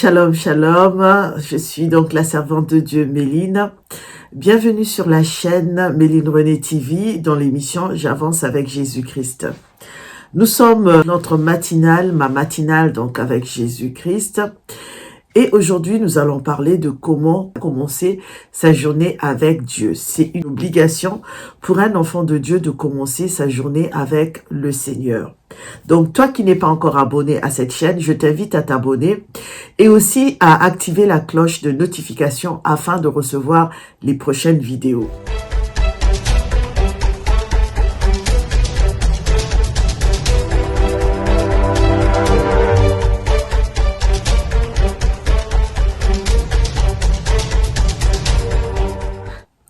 Shalom, shalom, je suis donc la servante de Dieu Méline. Bienvenue sur la chaîne Méline René TV dans l'émission J'avance avec Jésus-Christ. Nous sommes notre matinale, ma matinale donc avec Jésus-Christ. Et aujourd'hui, nous allons parler de comment commencer sa journée avec Dieu. C'est une obligation pour un enfant de Dieu de commencer sa journée avec le Seigneur. Donc, toi qui n'es pas encore abonné à cette chaîne, je t'invite à t'abonner et aussi à activer la cloche de notification afin de recevoir les prochaines vidéos.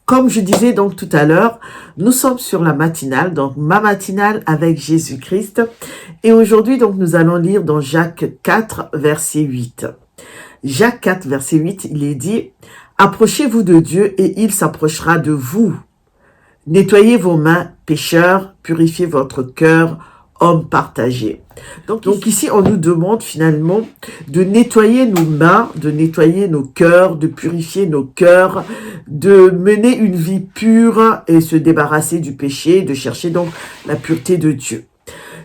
Comme je disais donc tout à l'heure, nous sommes sur la matinale, donc ma matinale avec Jésus-Christ. Et aujourd'hui, donc, nous allons lire dans Jacques 4, verset 8. Jacques 4, verset 8, il est dit « Approchez-vous de Dieu et il s'approchera de vous. Nettoyez vos mains, pécheurs, purifiez votre cœur, hommes partagés. » Donc ici, on nous demande finalement de nettoyer nos mains, de nettoyer nos cœurs, de purifier nos cœurs, de mener une vie pure et se débarrasser du péché, de chercher donc la pureté de Dieu.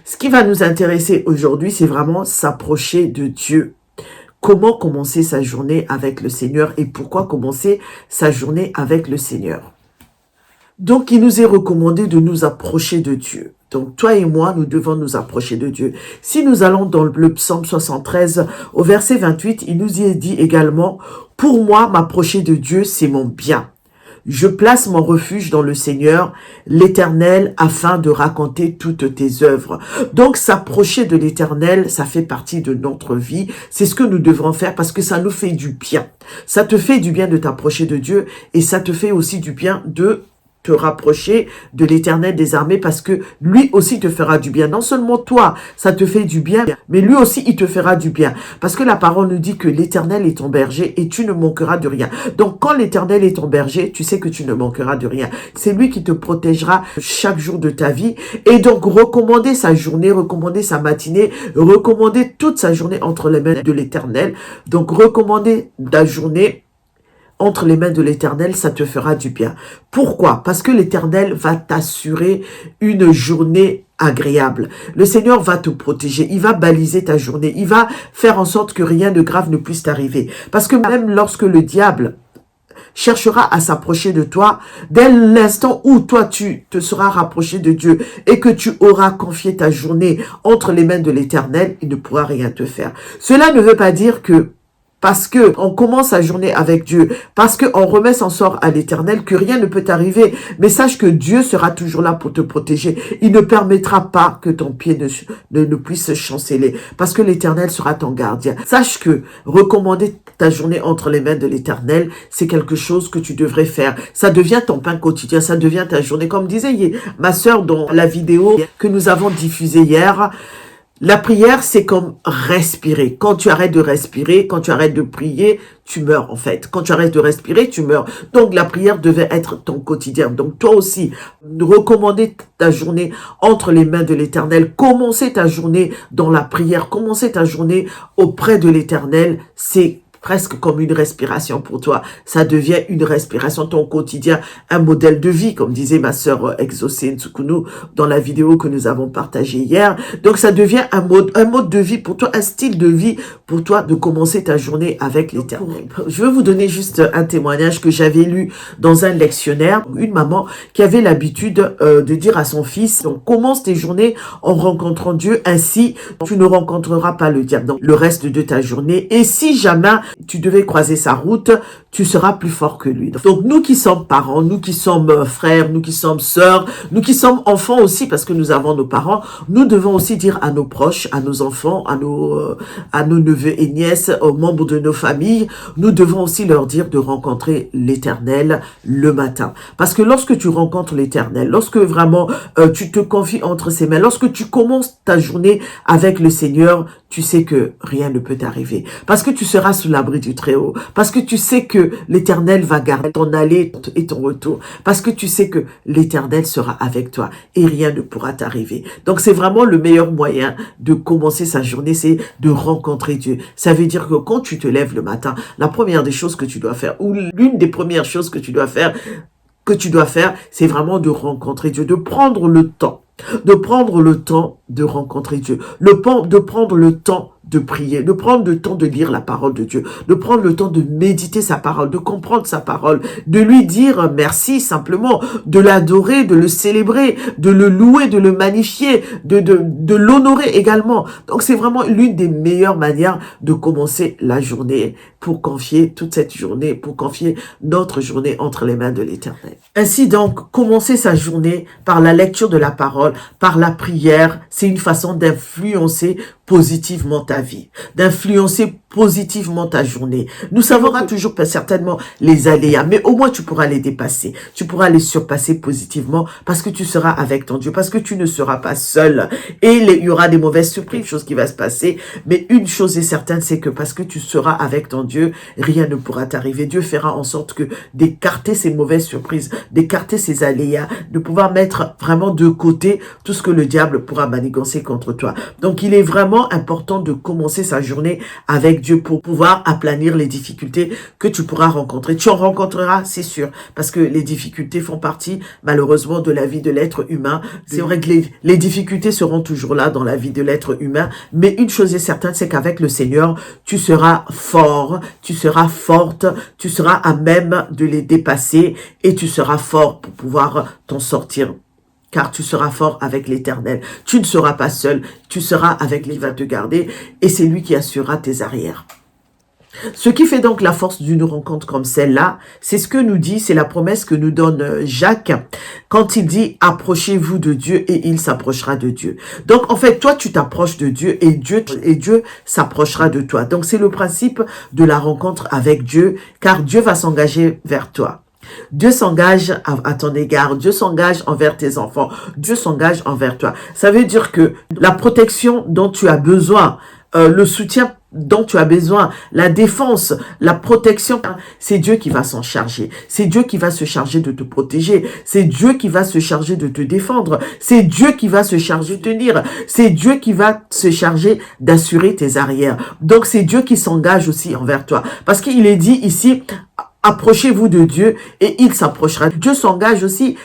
Ce qui va nous intéresser aujourd'hui, c'est vraiment s'approcher de Dieu. Comment commencer sa journée avec le Seigneur et pourquoi commencer sa journée avec le Seigneur. Donc, il nous est recommandé de nous approcher de Dieu. Donc, toi et moi, nous devons nous approcher de Dieu. Si nous allons dans le psaume 73, au verset 28, il nous y est dit également, « Pour moi, m'approcher de Dieu, c'est mon bien. Je place mon refuge dans le Seigneur, l'Éternel, afin de raconter toutes tes œuvres. » Donc, s'approcher de l'Éternel, ça fait partie de notre vie. C'est ce que nous devrons faire parce que ça nous fait du bien. Ça te fait du bien de t'approcher de Dieu et ça te fait aussi du bien de te rapprocher de l'Éternel des armées parce que lui aussi te fera du bien. Non seulement toi, ça te fait du bien, mais lui aussi, il te fera du bien. Parce que la parole nous dit que l'Éternel est ton berger et tu ne manqueras de rien. Donc, quand l'Éternel est ton berger, tu sais que tu ne manqueras de rien. C'est lui qui te protégera chaque jour de ta vie. Et donc, recommander sa journée, recommander sa matinée, recommander toute sa journée entre les mains de l'Éternel. Donc, recommander ta journée entre les mains de l'Éternel, ça te fera du bien. Pourquoi? Parce que l'Éternel va t'assurer une journée agréable. Le Seigneur va te protéger, il va baliser ta journée, il va faire en sorte que rien de grave ne puisse t'arriver. Parce que même lorsque le diable cherchera à s'approcher de toi, dès l'instant où toi tu te seras rapproché de Dieu et que tu auras confié ta journée entre les mains de l'Éternel, il ne pourra rien te faire. Cela ne veut pas dire que parce que on commence sa journée avec Dieu, parce qu'on remet son sort à l'Éternel, que rien ne peut t'arriver. Mais sache que Dieu sera toujours là pour te protéger. Il ne permettra pas que ton pied ne puisse chanceler, parce que l'Éternel sera ton gardien. Sache que recommander ta journée entre les mains de l'Éternel, c'est quelque chose que tu devrais faire. Ça devient ton pain quotidien, ça devient ta journée. Comme disait ma sœur dans la vidéo que nous avons diffusée hier, la prière, c'est comme respirer. Quand tu arrêtes de respirer, quand tu arrêtes de prier, tu meurs en fait. Quand tu arrêtes de respirer, tu meurs. Donc la prière devait être ton quotidien. Donc toi aussi, recommander ta journée entre les mains de l'Éternel. Commencer ta journée dans la prière. Commencer ta journée auprès de l'Éternel, c'est presque comme une respiration pour toi. Ça devient une respiration, ton quotidien, un modèle de vie, comme disait ma sœur Exaucée Ntsukunu dans la vidéo que nous avons partagée hier. Donc, ça devient un mode de vie pour toi, un style de vie pour toi de commencer ta journée avec l'Éternel. Je veux vous donner juste un témoignage que j'avais lu dans un lectionnaire. Une maman qui avait l'habitude de dire à son fils, donc, commence tes journées en rencontrant Dieu, ainsi tu ne rencontreras pas le diable dans le reste de ta journée. Et si jamais tu devais croiser sa route, tu seras plus fort que lui. Donc nous qui sommes parents, nous qui sommes frères, nous qui sommes sœurs, nous qui sommes enfants aussi parce que nous avons nos parents, nous devons aussi dire à nos proches, à nos enfants, à nos neveux et nièces, aux membres de nos familles, nous devons aussi leur dire de rencontrer l'Éternel le matin. Parce que lorsque tu rencontres l'Éternel, lorsque vraiment tu te confies entre ses mains, lorsque tu commences ta journée avec le Seigneur, tu sais que rien ne peut t'arriver. Parce que tu seras sous la l'abri du Très-Haut, parce que tu sais que l'Éternel va garder ton aller et ton retour, parce que tu sais que l'Éternel sera avec toi et rien ne pourra t'arriver. Donc c'est vraiment le meilleur moyen de commencer sa journée, c'est de rencontrer Dieu. Ça veut dire que quand tu te lèves le matin, la première des choses que tu dois faire, ou l'une des premières choses que tu dois faire, c'est vraiment de rencontrer Dieu, de prendre le temps de rencontrer Dieu, de prendre le temps de prier, de prendre le temps de lire la parole de Dieu, de prendre le temps de méditer sa parole, de comprendre sa parole, de lui dire merci simplement, de l'adorer, de le célébrer, de le louer, de le magnifier, de l'honorer également. Donc c'est vraiment l'une des meilleures manières de commencer la journée pour confier toute cette journée, pour confier notre journée entre les mains de l'Éternel. Ainsi donc, commencer sa journée par la lecture de la parole, par la prière, c'est une façon d'influencer positivement ta vie, d'influencer positivement ta journée. Nous savons toujours certainement les aléas, mais au moins tu pourras les dépasser, tu pourras les surpasser positivement parce que tu seras avec ton Dieu, parce que tu ne seras pas seul. Et il y aura des mauvaises surprises, choses qui vont se passer, mais une chose est certaine, c'est que parce que tu seras avec ton Dieu, rien ne pourra t'arriver. Dieu fera en sorte que d'écarter ces mauvaises surprises, d'écarter ces aléas, de pouvoir mettre vraiment de côté tout ce que le diable pourra manigancer contre toi. Donc il est vraiment important de commencer sa journée avec Dieu pour pouvoir aplanir les difficultés que tu pourras rencontrer. Tu en rencontreras, c'est sûr, parce que les difficultés font partie, malheureusement, de la vie de l'être humain. C'est vrai que les difficultés seront toujours là dans la vie de l'être humain, mais une chose est certaine, c'est qu'avec le Seigneur, tu seras fort, tu seras forte, tu seras à même de les dépasser et tu seras fort pour pouvoir t'en sortir. Car tu seras fort avec l'Éternel. Tu ne seras pas seul, tu seras avec lui, il va te garder, et c'est lui qui assurera tes arrières. Ce qui fait donc la force d'une rencontre comme celle-là, c'est ce que nous dit, c'est la promesse que nous donne Jacques, quand il dit « Approchez-vous de Dieu et il s'approchera de Dieu ». Donc en fait, toi tu t'approches de Dieu et Dieu s'approchera de toi. Donc c'est le principe de la rencontre avec Dieu, car Dieu va s'engager vers toi. Dieu s'engage à ton égard, Dieu s'engage envers tes enfants, Dieu s'engage envers toi. Ça veut dire que la protection dont tu as besoin, le soutien dont tu as besoin, la défense, la protection, c'est Dieu qui va s'en charger. C'est Dieu qui va se charger de te protéger. C'est Dieu qui va se charger de te défendre. C'est Dieu qui va se charger de tenir. C'est Dieu qui va se charger d'assurer tes arrières. Donc c'est Dieu qui s'engage aussi envers toi. Parce qu'il est dit ici, approchez-vous de Dieu et il s'approchera. Dieu s'engage aussi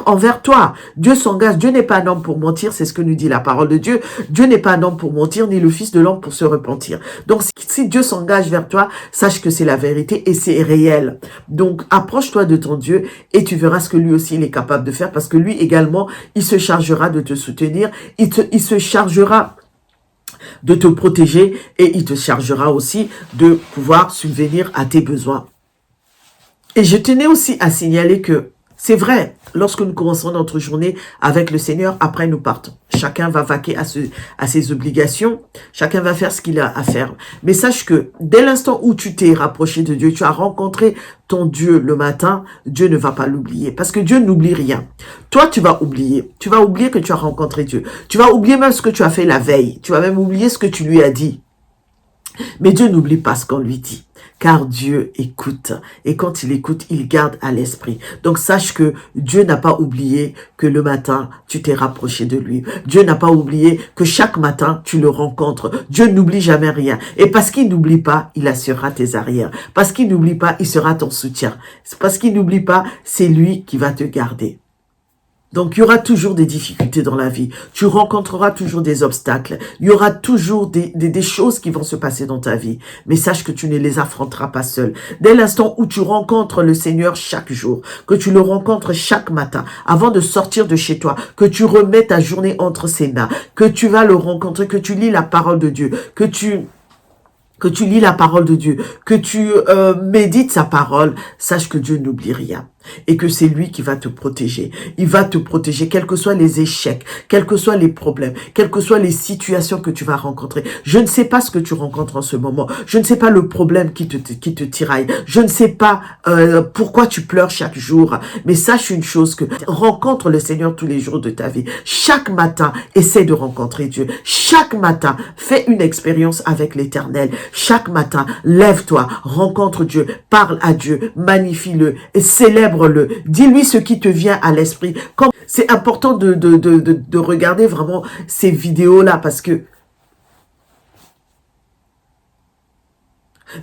envers toi. Dieu s'engage. Dieu n'est pas un homme pour mentir, c'est ce que nous dit la parole de Dieu. Dieu n'est pas un homme pour mentir, ni le fils de l'homme pour se repentir. Donc, si Dieu s'engage vers toi, sache que c'est la vérité et c'est réel. Donc, approche-toi de ton Dieu et tu verras ce que lui aussi il est capable de faire parce que lui également, il se chargera de te soutenir. Il se chargera de te protéger et il te chargera aussi de pouvoir subvenir à tes besoins. Et je tenais aussi à signaler que c'est vrai, lorsque nous commençons notre journée avec le Seigneur, après nous partons. Chacun va vaquer à ses obligations, chacun va faire ce qu'il a à faire. Mais sache que dès l'instant où tu t'es rapproché de Dieu, tu as rencontré ton Dieu le matin, Dieu ne va pas l'oublier. Parce que Dieu n'oublie rien. Toi, tu vas oublier. Tu vas oublier que tu as rencontré Dieu. Tu vas oublier même ce que tu as fait la veille. Tu vas même oublier ce que tu lui as dit. Mais Dieu n'oublie pas ce qu'on lui dit. Car Dieu écoute. Et quand il écoute, il garde à l'esprit. Donc sache que Dieu n'a pas oublié que le matin, tu t'es rapproché de lui. Dieu n'a pas oublié que chaque matin, tu le rencontres. Dieu n'oublie jamais rien. Et parce qu'il n'oublie pas, il assurera tes arrières. Parce qu'il n'oublie pas, il sera ton soutien. Parce qu'il n'oublie pas, c'est lui qui va te garder. Donc, il y aura toujours des difficultés dans la vie. Tu rencontreras toujours des obstacles. Il y aura toujours des choses qui vont se passer dans ta vie. Mais sache que tu ne les affronteras pas seul. Dès l'instant où tu rencontres le Seigneur chaque jour, que tu le rencontres chaque matin, avant de sortir de chez toi, que tu remets ta journée entre ses mains, que tu vas le rencontrer, que tu lis la parole de Dieu, que tu lis la parole de Dieu, que tu médites sa parole, sache que Dieu n'oublie rien. et que c'est lui qui va te protéger. Il va te protéger, quels que soient les échecs, quels que soient les problèmes, quelles que soient les situations que tu vas rencontrer. Je ne sais pas ce que tu rencontres en ce moment. Je ne sais pas le problème qui te tiraille. Je ne sais pas pourquoi tu pleures chaque jour. Mais sache une chose, que rencontre le Seigneur tous les jours de ta vie. Chaque matin, essaie de rencontrer Dieu. Chaque matin, fais une expérience avec l'Éternel. Chaque matin, lève-toi, rencontre Dieu, parle à Dieu, magnifie-le et célèbre-le. Dis-lui ce qui te vient à l'esprit. C'est important de regarder vraiment ces vidéos-là parce que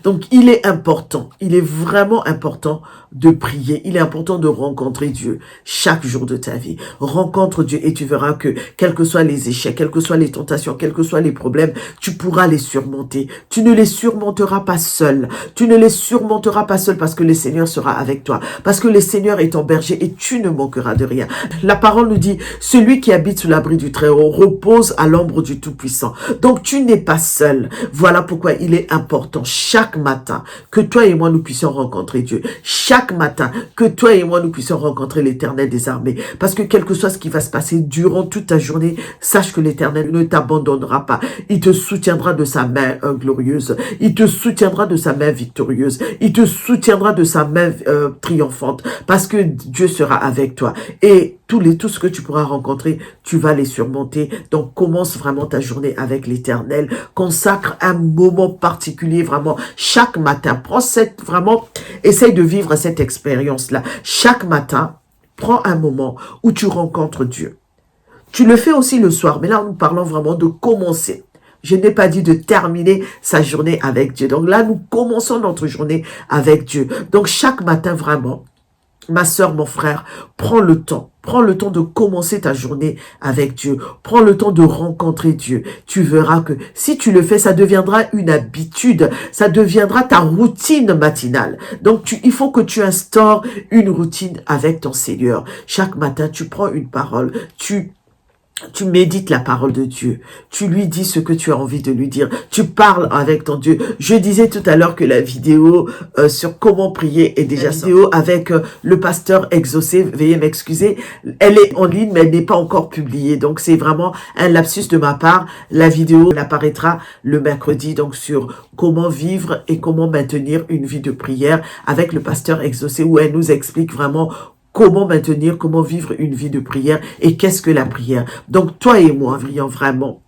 donc, il est important, il est vraiment important de prier. Il est important de rencontrer Dieu chaque jour de ta vie. Rencontre Dieu et tu verras que, quels que soient les échecs, quelles que soient les tentations, quels que soient les problèmes, tu pourras les surmonter. Tu ne les surmonteras pas seul. Tu ne les surmonteras pas seul parce que le Seigneur sera avec toi. Parce que le Seigneur est ton berger et tu ne manqueras de rien. La parole nous dit, celui qui habite sous l'abri du Très-Haut repose à l'ombre du Tout-Puissant. Donc, tu n'es pas seul. Voilà pourquoi il est important chaque matin que toi et moi nous puissions rencontrer Dieu. Chaque matin que toi et moi nous puissions rencontrer l'Éternel des armées. Parce que quel que soit ce qui va se passer durant toute ta journée, sache que l'Éternel ne t'abandonnera pas. Il te soutiendra de sa main glorieuse. Il te soutiendra de sa main victorieuse. Il te soutiendra de sa main triomphante. Parce que Dieu sera avec toi. Et tout ce que tu pourras rencontrer, tu vas les surmonter. Donc, commence vraiment ta journée avec l'Éternel. Consacre un moment particulier, vraiment, chaque matin. Essaye de vivre cette expérience-là. Chaque matin, prends un moment où tu rencontres Dieu. Tu le fais aussi le soir, mais là, nous parlons vraiment de commencer. Je n'ai pas dit de terminer sa journée avec Dieu. Donc là, nous commençons notre journée avec Dieu. Donc, chaque matin, vraiment, ma sœur, mon frère, prends le temps de commencer ta journée avec Dieu. Prends le temps de rencontrer Dieu. Tu verras que si tu le fais, ça deviendra une habitude. Ça deviendra ta routine matinale. Donc, il faut que tu instaures une routine avec ton Seigneur. Chaque matin, tu prends une parole. Tu médites la parole de Dieu. Tu lui dis ce que tu as envie de lui dire. Tu parles avec ton Dieu. Je disais tout à l'heure que la vidéo sur comment prier est déjà vidéo avec le pasteur exaucé. Veuillez m'excuser. Elle est en ligne, mais elle n'est pas encore publiée. Donc, c'est vraiment un lapsus de ma part. La vidéo apparaîtra le mercredi, donc sur comment vivre et comment maintenir une vie de prière avec le pasteur exaucé, où elle nous explique vraiment comment maintenir, comment vivre une vie de prière et qu'est-ce que la prière. Donc, toi et moi, vraiment,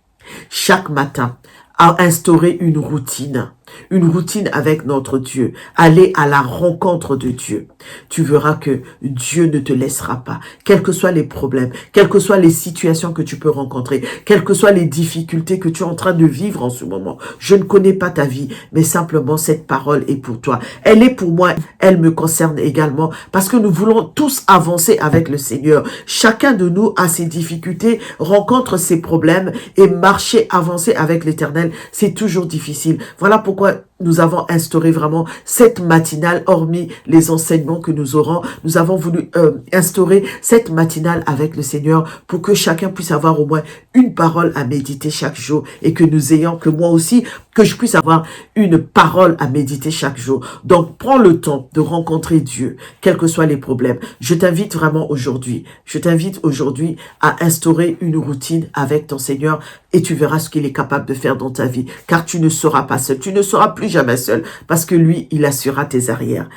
chaque matin, à instaurer une routine avec notre Dieu, aller à la rencontre de Dieu. Tu verras que Dieu ne te laissera pas, quels que soient les problèmes, quelles que soient les situations que tu peux rencontrer, quelles que soient les difficultés que tu es en train de vivre en ce moment. Je ne connais pas ta vie, mais simplement cette parole est pour toi. Elle est pour moi, elle me concerne également, parce que nous voulons tous avancer avec le Seigneur. Chacun de nous a ses difficultés, rencontre ses problèmes, et marcher, avancer avec l'Éternel, c'est toujours difficile. Voilà pourquoi nous avons instauré vraiment cette matinale, hormis les enseignements que nous aurons. Nous avons voulu instaurer cette matinale avec le Seigneur pour que chacun puisse avoir au moins une parole à méditer chaque jour et que nous ayons, que moi aussi, que je puisse avoir une parole à méditer chaque jour. Donc, prends le temps de rencontrer Dieu, quels que soient les problèmes. Je t'invite aujourd'hui à instaurer une routine avec ton Seigneur et tu verras ce qu'il est capable de faire dans ta vie. Car tu ne seras pas seul, tu ne seras plus jamais seul parce que lui, il assurera tes arrières.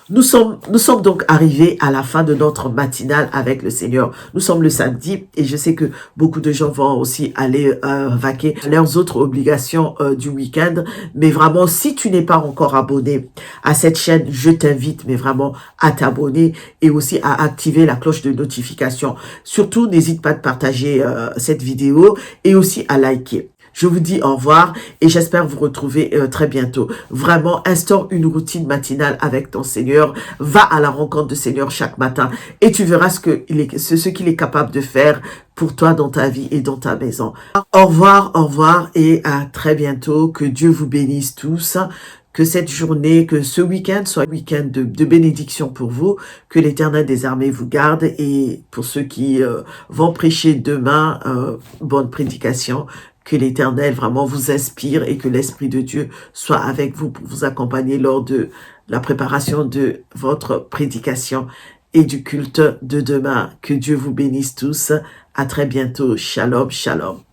Nous sommes donc arrivés à la fin de notre matinale avec le Seigneur. Nous sommes le samedi et je sais que beaucoup de gens vont aussi aller vaquer à leurs autres obligations du week-end. Mais vraiment, si tu n'es pas encore abonné à cette chaîne, je t'invite mais vraiment à t'abonner et aussi à activer la cloche de notification. Surtout, n'hésite pas à partager cette vidéo et aussi à liker. Je vous dis au revoir et j'espère vous retrouver très bientôt. Vraiment, instaure une routine matinale avec ton Seigneur. Va à la rencontre du Seigneur chaque matin et tu verras ce qu'il est capable de faire pour toi dans ta vie et dans ta maison. Au revoir et à très bientôt. Que Dieu vous bénisse tous. Que cette journée, que ce week-end soit un week-end de bénédiction pour vous, que l'Éternel des armées vous garde et pour ceux qui vont prêcher demain, bonne prédication. Que l'Éternel vraiment vous inspire et que l'Esprit de Dieu soit avec vous pour vous accompagner lors de la préparation de votre prédication et du culte de demain. Que Dieu vous bénisse tous. À très bientôt. Shalom, shalom.